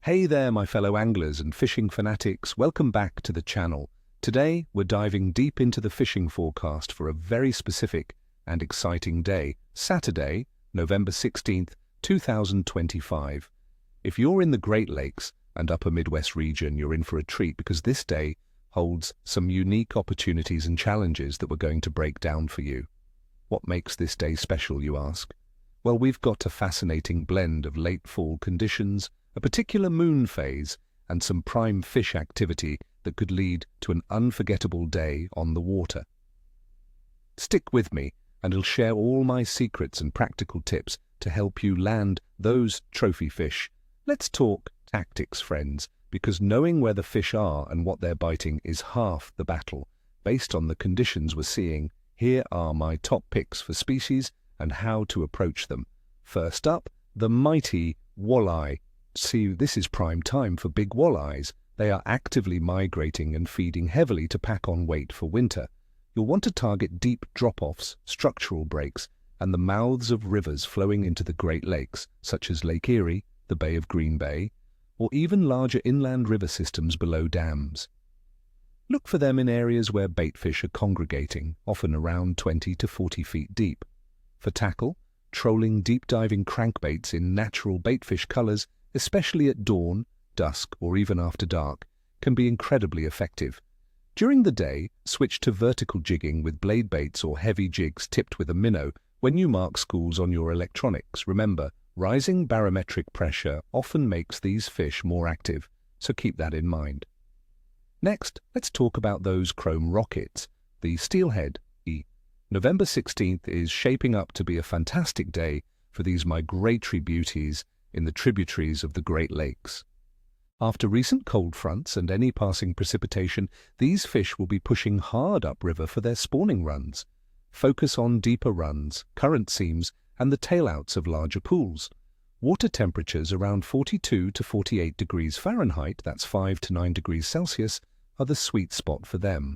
Hey there, my fellow anglers and fishing fanatics. Welcome back to the channel. Today, we're diving deep into the fishing forecast for a very specific and exciting day, Saturday, November 16th, 2025. If you're in the Great Lakes and Upper Midwest region, you're in for a treat because this day holds some unique opportunities and challenges that we're going to break down for you. What makes this day special, you ask? Well, we've got a fascinating blend of late fall conditions, a particular moon phase, and some prime fish activity that could lead to an unforgettable day on the water. Stick with me, and I'll share all my secrets and practical tips to help you land those trophy fish. Let's talk tactics, friends, because knowing where the fish are and what they're biting is half the battle. Based on the conditions we're seeing, here are my top picks for species and how to approach them. First up, the mighty walleye. See, this is prime time for big walleyes. They are actively migrating and feeding heavily to pack on weight for winter. You'll want to target deep drop-offs, structural breaks, and the mouths of rivers flowing into the Great Lakes, such as Lake Erie, the Bay of Green Bay, or even larger inland river systems below dams. Look for them in areas where baitfish are congregating, often around 20 to 40 feet deep. For tackle, trolling deep-diving crankbaits in natural baitfish colors, especially at dawn, dusk, or even after dark, can be incredibly effective. During the day, switch to vertical jigging with blade baits or heavy jigs tipped with a minnow when you mark schools on your electronics. Remember, rising barometric pressure often makes these fish more active, so keep that in mind. Next, let's talk about those chrome rockets, the steelhead. November 16th is shaping up to be a fantastic day for these migratory beauties in the tributaries of the Great Lakes. After recent cold fronts and any passing precipitation, these fish will be pushing hard upriver for their spawning runs. Focus on deeper runs, current seams, and the tailouts of larger pools. Water temperatures around 42 to 48 degrees Fahrenheit, that's 5 to 9 degrees Celsius, are the sweet spot for them.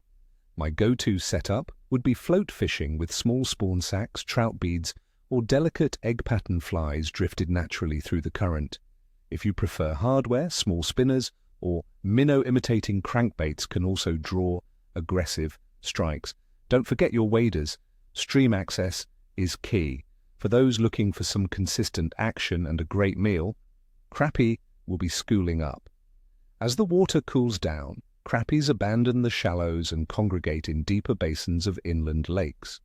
My go-to setup would be float fishing with small spawn sacks, trout beads, or delicate egg pattern flies drifted naturally through the current. If you prefer hardware, small spinners or minnow-imitating crankbaits can also draw aggressive strikes. Don't forget your waders. Stream access is key. For those looking for some consistent action and a great meal, crappie will be schooling up. As the water cools down, crappies abandon the shallows and congregate in deeper basins of inland lakes.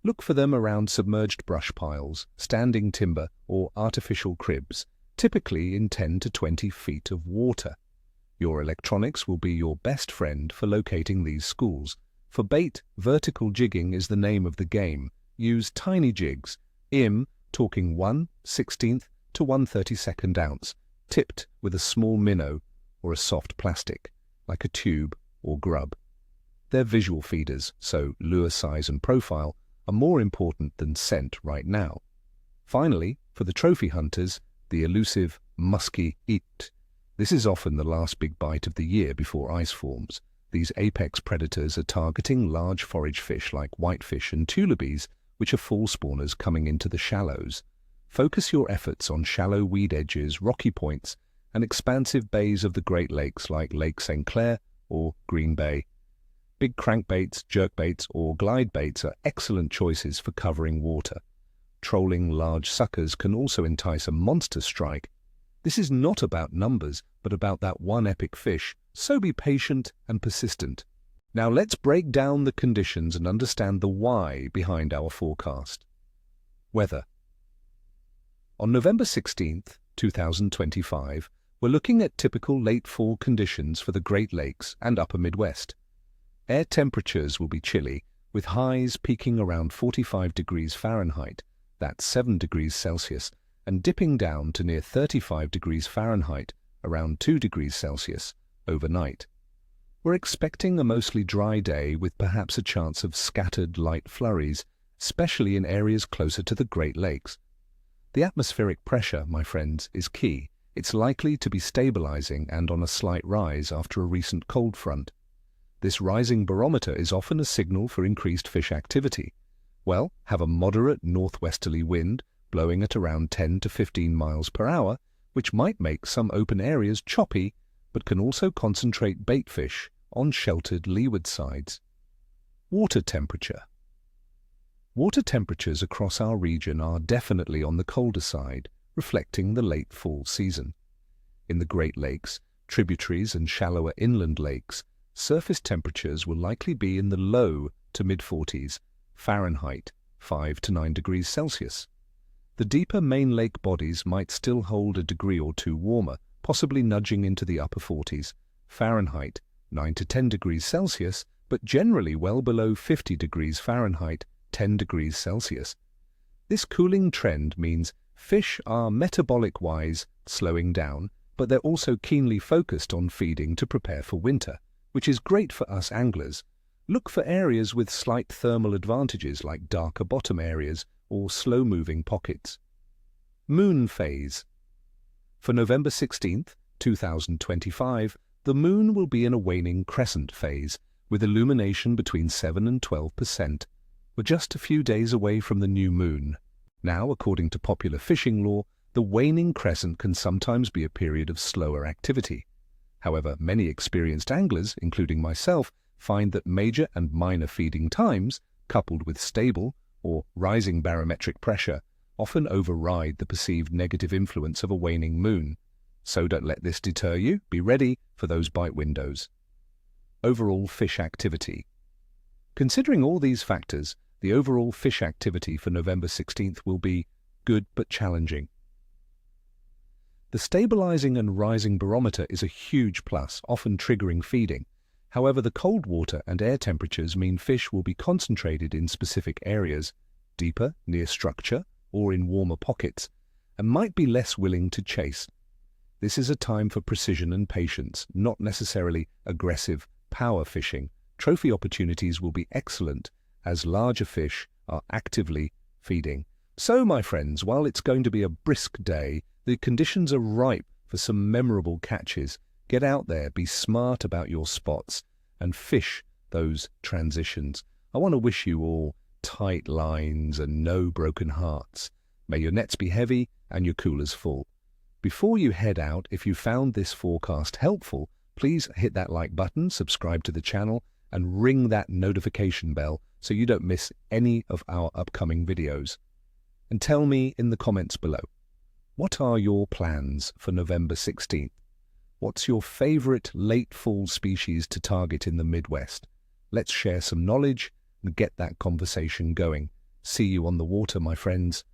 Look for them around submerged brush piles, standing timber, or artificial cribs, typically in 10 to 20 feet of water. Your electronics will be your best friend for locating these schools. For bait, vertical jigging is the name of the game. Use tiny jigs, talking 1/16th to 1/32nd ounce, tipped with a small minnow or a soft plastic, like a tube or grub. They're visual feeders, so lure size and profile are more important than scent right now. Finally, for the trophy hunters, the elusive muskie. This is often the last big bite of the year before ice forms. These apex predators are targeting large forage fish like whitefish and tulipies, which are fall spawners coming into the shallows. Focus your efforts on shallow weed edges, rocky points, and expansive bays of the Great Lakes like Lake St. Clair or Green Bay. Big crankbaits, jerkbaits, or glide baits are excellent choices for covering water. Trolling large suckers can also entice a monster strike. This is not about numbers, but about that one epic fish, so be patient and persistent. Now let's break down the conditions and understand the why behind our forecast. Weather. On November 16th, 2025, we're looking at typical late fall conditions for the Great Lakes and Upper Midwest. Air temperatures will be chilly, with highs peaking around 45 degrees Fahrenheit, that's 7 degrees Celsius, and dipping down to near 35 degrees Fahrenheit, around 2 degrees Celsius, overnight. We're expecting a mostly dry day with perhaps a chance of scattered light flurries, especially in areas closer to the Great Lakes. The atmospheric pressure, my friends, is key. It's likely to be stabilizing and on a slight rise after a recent cold front. This rising barometer is often a signal for increased fish activity. Well, have a moderate northwesterly wind blowing at around 10 to 15 miles per hour which might make some open areas choppy, but can also concentrate bait fish on sheltered leeward sides. Water temperature. Water temperatures across our region are definitely on the colder side, reflecting the late fall season. In the Great Lakes, tributaries and shallower inland lakes, surface temperatures will likely be in the low to mid-40s Fahrenheit, 5 to 9 degrees Celsius. The deeper main lake bodies might still hold a degree or two warmer, possibly nudging into the upper 40s Fahrenheit, 9 to 10 degrees Celsius, but generally well below 50 degrees Fahrenheit, 10 degrees Celsius. This cooling trend means fish are metabolic-wise slowing down, but they're also keenly focused on feeding to prepare for winter, which is great for us anglers. Look for areas with slight thermal advantages like darker bottom areas or slow-moving pockets. Moon phase. For November 16th, 2025, the moon will be in a waning crescent phase, with illumination between 7 and 12%. We're just a few days away from the new moon. Now, according to popular fishing lore, the waning crescent can sometimes be a period of slower activity. However, many experienced anglers, including myself, find that major and minor feeding times, coupled with stable or rising barometric pressure, often override the perceived negative influence of a waning moon. So don't let this deter you. Be ready for those bite windows. Overall fish activity. Considering all these factors, the overall fish activity for November 16th will be good but challenging. The stabilizing and rising barometer is a huge plus, often triggering feeding. However, the cold water and air temperatures mean fish will be concentrated in specific areas, deeper, near structure, or in warmer pockets, and might be less willing to chase. This is a time for precision and patience, not necessarily aggressive power fishing. Trophy opportunities will be excellent as larger fish are actively feeding. So, my friends, while it's going to be a brisk day, the conditions are ripe for some memorable catches. Get out there, be smart about your spots, and fish those transitions. I want to wish you all tight lines and no broken hearts. May your nets be heavy and your coolers full. Before you head out, if you found this forecast helpful, please hit that like button, subscribe to the channel, and ring that notification bell so you don't miss any of our upcoming videos. And tell me in the comments below, what are your plans for November 16th? What's your favorite late fall species to target in the Midwest? Let's share some knowledge and get that conversation going. See you on the water, my friends.